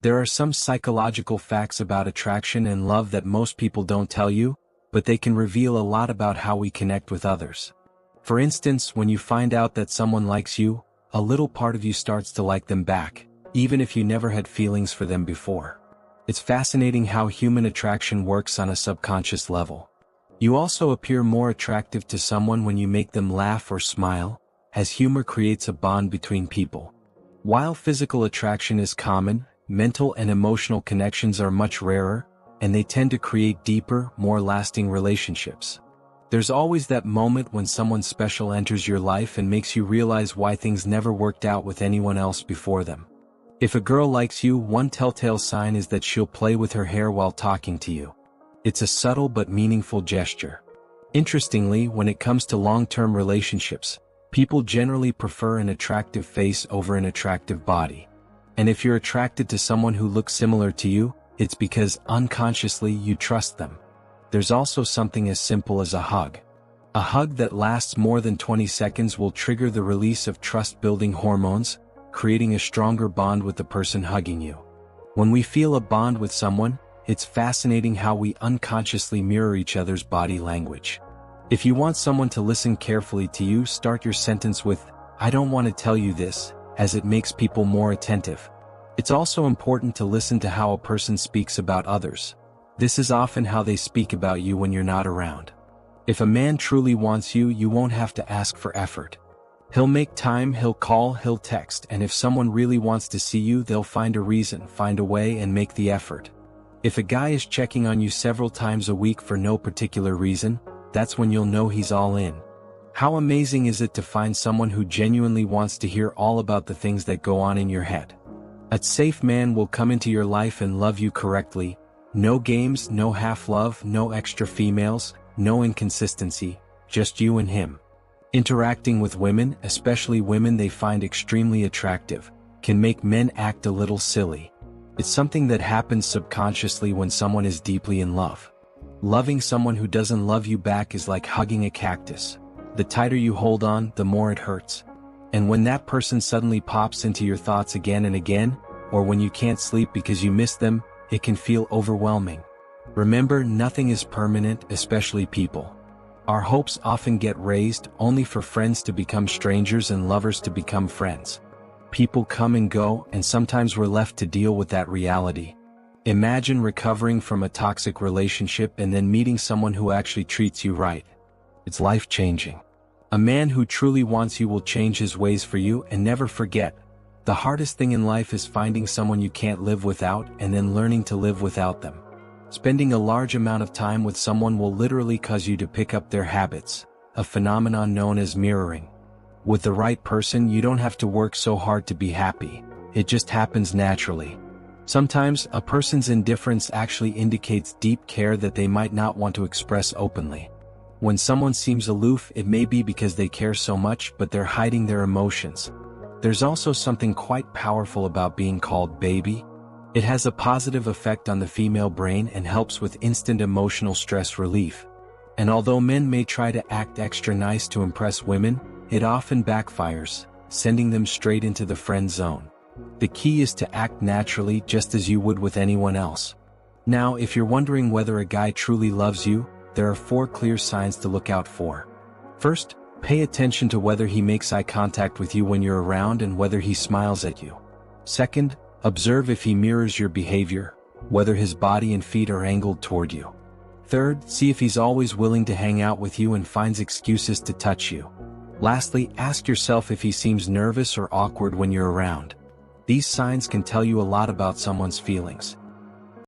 There are some psychological facts about attraction and love that most people don't tell you, but they can reveal a lot about how we connect with others. For instance, when you find out that someone likes you, a little part of you starts to like them back, even if you never had feelings for them before. It's fascinating how human attraction works on a subconscious level. You also appear more attractive to someone when you make them laugh or smile, as humor creates a bond between people. While physical attraction is common, mental and emotional connections are much rarer, and they tend to create deeper, more lasting relationships. There's always that moment when someone special enters your life and makes you realize why things never worked out with anyone else before them. If a girl likes you, one telltale sign is that she'll play with her hair while talking to you. It's a subtle but meaningful gesture. Interestingly, when it comes to long-term relationships, people generally prefer an attractive face over an attractive body. And if you're attracted to someone who looks similar to you, it's because unconsciously you trust them. There's also something as simple as a hug. A hug that lasts more than 20 seconds will trigger the release of trust-building hormones, creating a stronger bond with the person hugging you. When we feel a bond with someone, it's fascinating how we unconsciously mirror each other's body language. If you want someone to listen carefully to you, start your sentence with, "I don't want to tell you this," as it makes people more attentive. It's also important to listen to how a person speaks about others. This is often how they speak about you when you're not around. If a man truly wants you, you won't have to ask for effort. He'll make time, he'll call, he'll text, and if someone really wants to see you, they'll find a reason, find a way, and make the effort. If a guy is checking on you several times a week for no particular reason, that's when you'll know he's all in. How amazing is it to find someone who genuinely wants to hear all about the things that go on in your head? A safe man will come into your life and love you correctly. No games, no half-love, no extra females, no inconsistency, just you and him. Interacting with women, especially women they find extremely attractive, can make men act a little silly. It's something that happens subconsciously when someone is deeply in love. Loving someone who doesn't love you back is like hugging a cactus. The tighter you hold on, the more it hurts. And when that person suddenly pops into your thoughts again and again, or when you can't sleep because you miss them, it can feel overwhelming. Remember, nothing is permanent, especially people. Our hopes often get raised only for friends to become strangers and lovers to become friends. People come and go, and sometimes we're left to deal with that reality. Imagine recovering from a toxic relationship and then meeting someone who actually treats you right. It's life-changing. A man who truly wants you will change his ways for you, and never forget, the hardest thing in life is finding someone you can't live without and then learning to live without them. Spending a large amount of time with someone will literally cause you to pick up their habits, a phenomenon known as mirroring. With the right person, you don't have to work so hard to be happy. It just happens naturally. Sometimes, a person's indifference actually indicates deep care that they might not want to express openly. When someone seems aloof, it may be because they care so much, but they're hiding their emotions. There's also something quite powerful about being called baby. It has a positive effect on the female brain and helps with instant emotional stress relief. And although men may try to act extra nice to impress women, it often backfires, sending them straight into the friend zone. The key is to act naturally, just as you would with anyone else. Now, if you're wondering whether a guy truly loves you, there are 4 clear signs to look out for. First, pay attention to whether he makes eye contact with you when you're around and whether he smiles at you. Second, observe if he mirrors your behavior, whether his body and feet are angled toward you. Third, see if he's always willing to hang out with you and finds excuses to touch you. Lastly, ask yourself if he seems nervous or awkward when you're around. These signs can tell you a lot about someone's feelings.